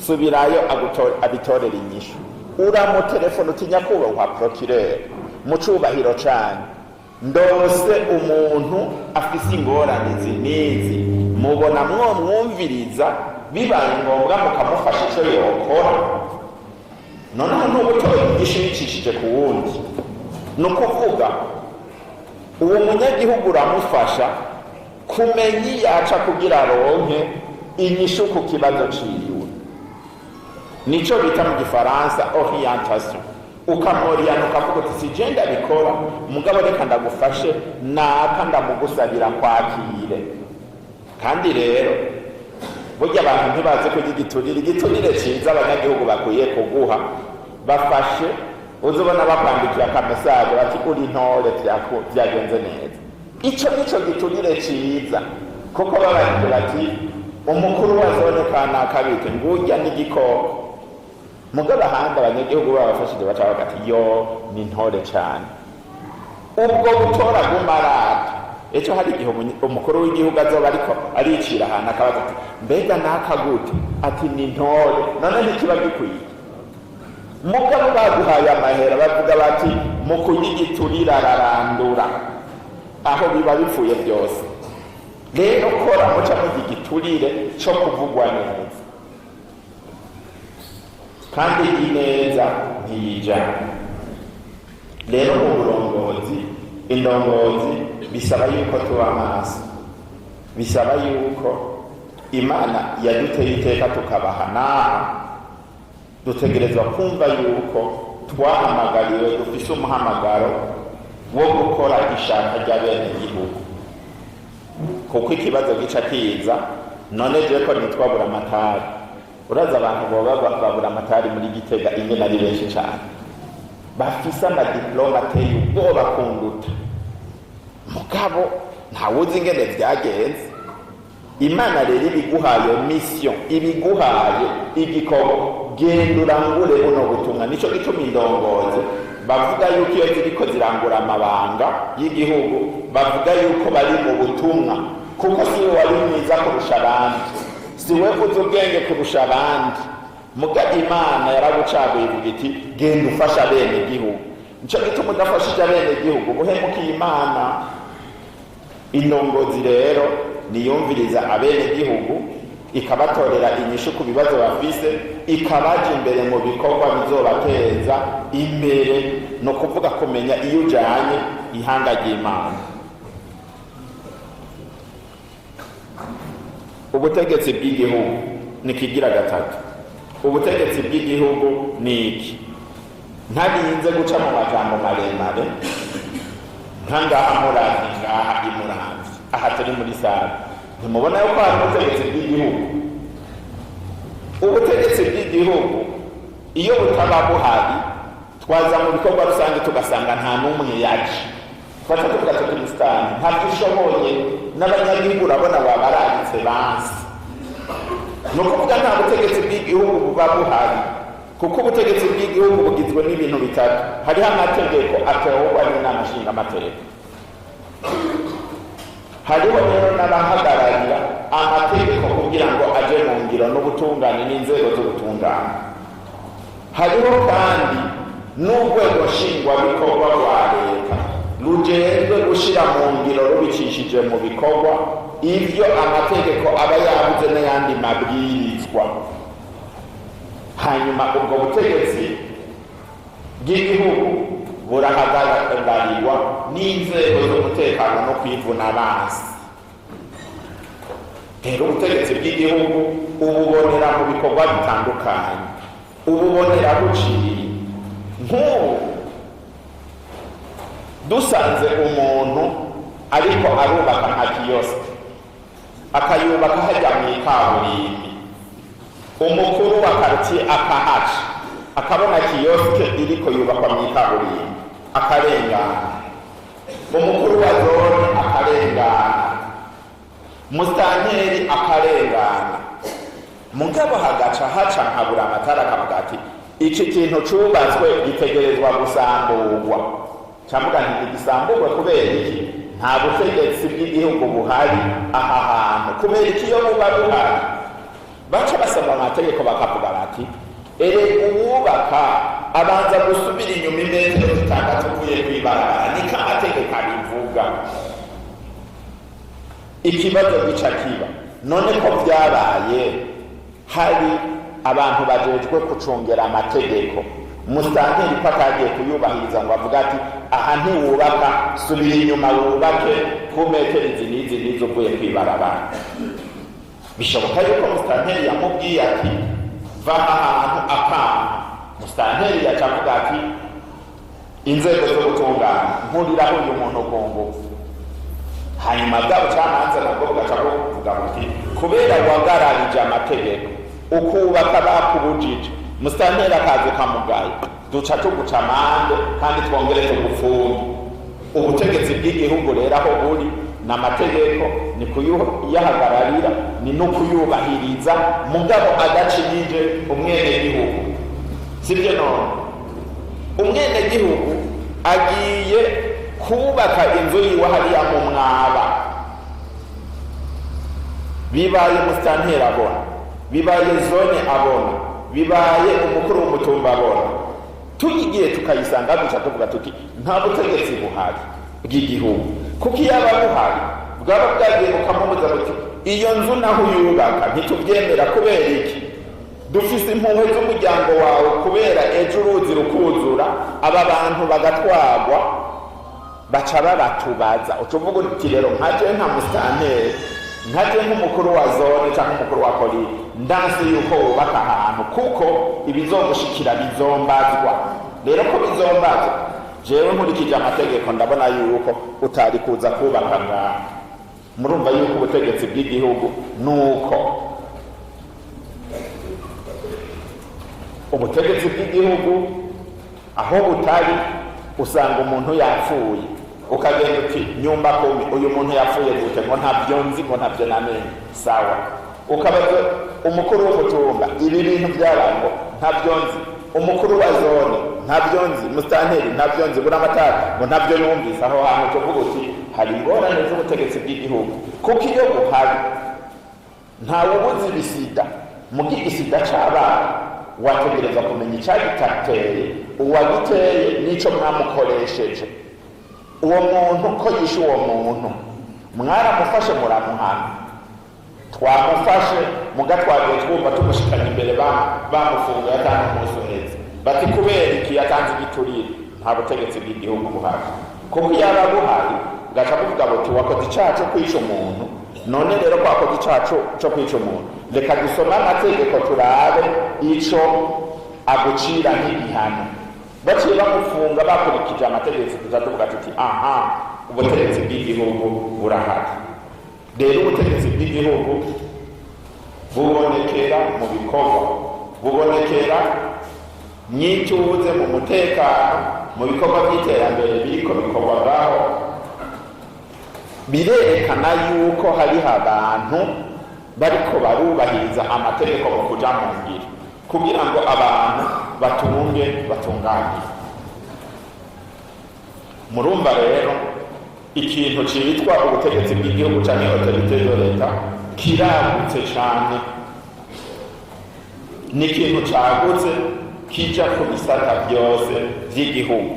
subirayo abitorera inyishu. Uramutelefona uti nyakubahwa kwa procureur mu cubahiro cane ndose umuntu afise ingorane zinizi, mubona mwumviriza bibaye ngombwa mukamufasha ico yokora. Noneho ntubutoye igishimikishije ku wundi. Nukuvuga uwo munyagihugu uramufasha kumenya yaca kugira ronke inyishu ku kibazo ciwe. Nico bita mu gifaransa orientation. Ukamoriyana ukavuga uti si je ndabikora mugabo reka ndagufashe naka ndamugusabira kwakire. Kandi rero burya abantu ntibazi ko igiturire ciza abanyagihugu bakwiye kuguha bafashe. Uzobona bakwandikira akamesaje bati uri ntore vyagenze neza. Ico nico giturire ciza kuko babanje bati umukuru wa zone kanaka bite ngurya n'igikoko. Mugabo ahandi abanyagihugu babafashije baca bagati yo ni ntore cane. Ubwo gutora gumarata ejo hari igihe umukuru w'igihugu azoba ariko aricira ahantu akabaza ati mbega nakagute, ati ni ntore, none ntikiba gikwiye. Mugabo baguhaye amahera bavuga bati mu kunyigiturira ararandura, aho biba bipfuye byose. Rero kora muca mugigiturire cyo kuvugwa neza, kandi ineza ntiyijana. Rero mu burongozi, indongozi bisaba yuko tuba maso, bisaba yuko Imana yaduteye iteka tukabaha naha, dutegerezwa kumva yuko twahamagariwe, dufise umuhamagaro wo gukora ishaka rya bene gihugu. Kuko ikibazo gica kiza, none je ko nitwa Buramatari, uraza abantu boba babura amatari muri Gitega ingene ari benshi cyane, bafise amadiploma ateye ubwoba kunduta, mugabo ntawuzi ingene vyagenze. Imana rero ibiguhaye mission, ibiguhaye igikorwa, genda urangure buno butumwa. Nico gituma indongozi bavuga yuko iyo ziriko zirangura amabanga y'igihugu bavuga yuko bari mu butumwa, kuko siwe wari mwiza kurusha abandi, siwe uzi ubwenge kurusha abandi, muga Imana yaragucaguye ivuga iti genda ufasha bene gihugu. Nico gituma udafashije bene gihugu buhemukiye Imana. Indongozi rero niyumviriza abene gihugu, ikabatorera inyishu ku bibazo bafise, ikabaja imbere mu bikorwa bizobateza imbere, no kuvuga kumenya iyo ujanye ihanga ry'Imana. Ubutegetsi bw'igihugu ni kigira gatatu. Ubutegetsi bw'igihugu ni iki? Ntarinze guca mu majambo maremare, ntangaha Muramvya, ngaha imuramvya, aha turi muri sare, ntimubona yuko hari ubutegetsi bw'igihugu? Ubutegetsi bw'igihugu iyo butaba buhari, twaza mu bikorwa rusange tugasanga nta n'umwe yaje, twaca tuvuga tuti Kristiani ntabwo ushoboye, n'abanyagihugu urabona babaranditse bansi. Ni ukuvuga nta butegetsi bw'igihugu buba buhari, kuko ubutegetsi bw'igihugu bugizwe n'ibintu bitatu. Hariho amategeko atorwa n'inama nshingamateka, hariho rero n'abahagararira amategeko kugira ngo aje mu ngiro n'ubutungane n'inzego z'ubutungane, hariho kandi n'urwego nshingwabikorwa rwa leta rujejwe gushira mu ngiro rubicishije mu bikorwa ivyo amategeko aba yabuze n'ayandi mabwirizwa. Hanyuma ubwo butegetsi bw'igihugu burahagarariwa n'inzego z'umutekano no kwivuna abansi. Rero ubutegetsi bw'igihugu ububonera mu bikorwa bitandukanye, ububonera buciye. Nk'ubu dusanze umuntu ariko arubaka nka kiyosike, akayubaka hajya mu ikaburimbi, umukuru wa quartier akahaca akabona kiyosike iriko yubakwa mu ikaburimbi akarengana, umukuru wa zone akarengana, musitanteri akarengana, mugabo hagaca haca nka Buramatari akavuga ati iki kintu cubatswe gitegerezwa gusamburwa. Cavuga nti gisamburwe kubera iki? Nta butegetsi bw'igihugu buhari aha hantu. Kubera iki iyo buba buhari? Baca basaba amategeko bakavuga bati uwubaka abanza gusubira inyuma imetero 6 uvuye kw'ibarabara, niko amategeko abivuga. Ikibazo gica kiba, none ko vyabaye hari abantu bajejwe kucungera amategeko, musitanteri ko atagiye kuyubahiriza ngo avuga ati aha ntiwubaka, subira inyuma wubake ku metero izi n'izi uvuye kw'ibarabara. Bishoboka yuko musitanteri yamubwiye ati va ahantu akanga, musitanteri yacavuga ati inzego z'ubutungane nkuriraho uyu muntu ku ngufu. Hanyuma bwabo camanza nabwo bugaca buvuga buti kubera wagararije amategeko ukubaka bakubujije, musitanteri akaza ukamugaye, duca tuguca amande kandi twongere tugufunge. Ubutegetsi bw'igihugu rero aho buri n'amategeko ni kuyahagararira, ni no kuyubahiriza, mugabo adacirije umwenegihugu. Sibyo none umwenegihugu agiye kubaka inzu yiwe hariya mu mwaba, bibaye musitanteri abona, bibaye zone abona, bibaye umukuru w'umutumba abona, tuyigiye tukayisanga duca tuvuga tuti nta butegetsi buhari bw'igihugu, kuko iyo aba buhari bwaba bwagiye bukamubuza buti iyo nzu naho uyubaka ntitubyemera. Kubera iki? dufise impuhwe z'umuryango wawe, kubera ejo uruzi rukuzura aba bantu bagatwagwa, baca babatubaza. ucuvuga uti rero nkaje nka musitanteri, nkaje nk'umukuru wa zone cyangwa umukuru wa polisi, ndanse yuko wubaka ahantu kuko ibizogushikira bizombazwa. Rero ko bizombazwa, jewe nkurikije amategeko ndabona yuko utari kuza kubaka ngaho. Murumva yuko ubutegetsi bw'igihugu nuko ubutegetsi bw'igihugu aho butari, usanga umuntu yapfuye, ukagenda uti nyumba kumi, uyu muntu yapfuye gute? Ngo ntabyo nzi, ngo ntabyo namenye. Sawa, ukabaza umukuru w'umutumba, ibi bintu byabaye, ngo ntabyo nzi. Umukuru wa zone ntabyo nzi, musitanteri ntabyo nzi, buramatari ngo ntabyo numvise. aho hantu tuvuga uti hari ingorane z'ubutegetsi bw'igihugu, kuko iyo buhari ntawe ubuzi ibisida. mu bw'igisida c'abana wategereza kumenya icyagitateye, uwagiteye n'ico mwamukoresheje. uwo muntu ko yishe uwo muntu mwaramufashe, muramuhana. twamufashe mugatwagiye twumva tumushikanye imbere, bamufunguye atanga umunsi uheze, bati kubera iki yatanze igiturire? nta butegetsi bw'igihugu buhari. kuko iyo aba buhari gaca kuvuga buti wakoze icyaha cyo kwica umuntu, none rero ko wakoze icyaha cyo kwica umuntu, reka dusome amategeko turabe ico agucira nk'igihano. baciye bamufunga bakurikije amategeko, tuza tuvuga tuti aha, ubutegetsi bw'igihugu burahari. rero ubutegetsi bw'igihugu bubonekera mu bikorwa, bubonekera mwituze, mu mutekano, mu bikorwa by'iterambere biriko bikorwa ngaho. birerekana yuko hariho abantu bariko barubahiriza amategeko mu kuja mu ngiro, kugira ngo abantu batunge batunganye. murumva rero ikintu cyitwa ubutegetsi bw'igihugu cyangwa autorité de leta kiragutse cyane, ni ikintu cyagutse kija ku bisata byose by'igihugu.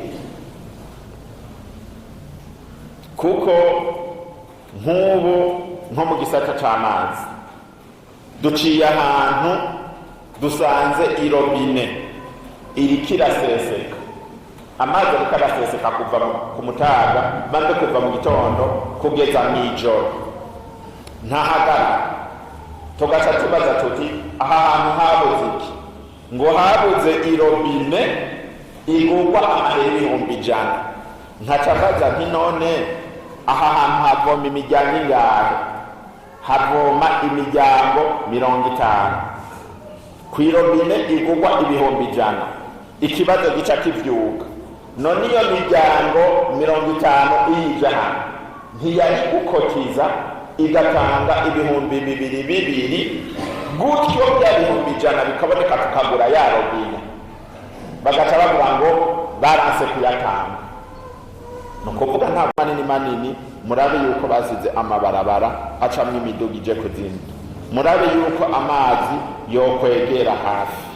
kuko nk'ubu nko mu gisata c'amazi, duciye ahantu dusanze irobine iriko iraseseka, amazi ariko araseseka kuva ku mutaga, bambe kuva mu gitondo kugeza mw'ijoro, ntahagara. tugaca tubaza tuti aha hantu habuze iki? ngo habuze irobine igurwa amahera 100,000. nkaca mbaza nti none aha hantu havoma imiryango ingahe? havoma imiryango 50. kw'irobine igurwa 100,000. ikibazo gica kivyuka, none iyo miryango 50 iyije hano ntiyari gukotiza igatanga 2,200, gutyo bya 100,000 bikaboneka tukagura ya robine, bagaca bavuga ngo baranse kuyatanga. nukuvuga nta manini murabe yuko basize amabarabara acamwe imiduga ije kuzindi, murabe yuko amazi yokwegera hafi.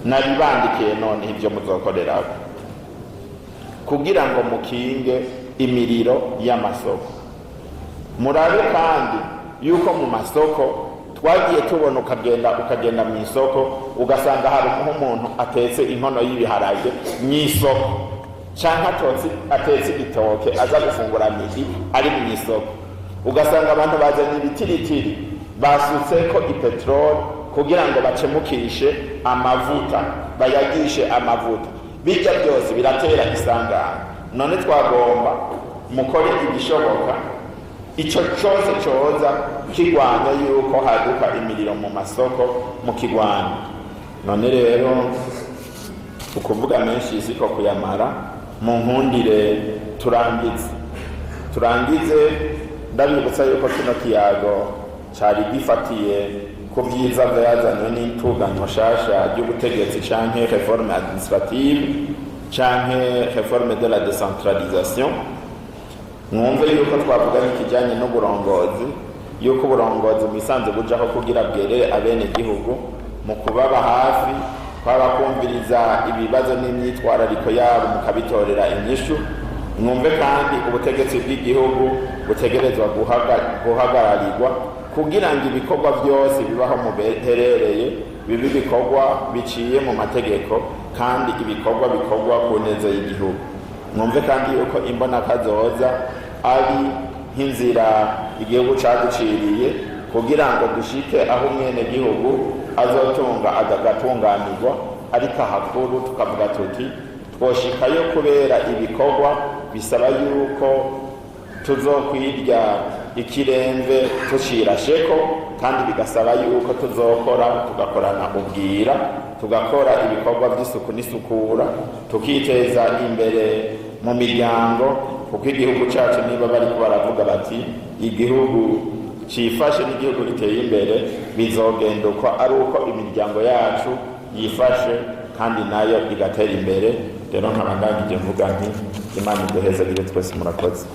nabibandikiye none ibyo muzokorerako kugira ngo mukinge imiriro y'amasoko. murabe kandi yuko mu masoko twagiye tubona, ukagenda mu isoko ugasanga hari nk'umuntu atetse inkono y'ibiharage mu isoko, cyangwa atetse igitoke aza gufungura midi ari mu isoko, ugasanga abantu bazanye ibitiritiri basutseko ipetroli kugira ngo bacemukishe amavuta, bayagishe amavuta. bijya byose biratera isangano. none twagomba mukore ibishoboka icyo cyose cyoza kigwanya yuko haduka imiriro mu masoko mu kigwanya. none rero ukuvuga menshi siko kuyamara, mu nkundire turangize ndabibutsa yuko kino kiyago cyari gifatiye ku byiza byazanywe n'itunganywa shasha ry'ubutegetsi canke reforme administrative canke réforme de la décentralisation, mwumve yuko twavuga n'ikijanye n'uburongozi, yuko uburongozi mwisanze bujaho kugira bwere abene gihugu mu kubaba hafi, kwabakumviriza ibibazo n'imyitwarariko yabo mukabitorera inyishu. Mwumve kandi ubutegetsi bw'igihugu butegerezwa guhagararirwa kugira ngo ibikorwa byose bibaho muherereye bibe ibikorwa biciye mu mategeko kandi ibikorwa bikorwa ku neza y'igihugu. Mwumve kandi yuko imbonakazoza ari nk'inzira igihugu caduciriye kugira ngo dushike aho umwene gihugu azotunga agatunganirwa, ariko ahakuru tukavuga tuti twoshikayo kubera ibikorwa bisaba yuko tuzokwirya ikiremve tucirasheko, kandi bigasaba yuko tuzokora tugakorana ubwira, tugakora ibikorwa by'isuku n'isukura, tukiteza imbere mu miryango, kuko igihugu cacu niba bariko baravuga bati igihugu cifashe n'igihugu giteye imbere, bizogenda uko ari uko imiryango yacu yifashe kandi nayo igatera imbere. Rero nkaba ndangije mvuga nti Imana iduhezagire twese, murakoze.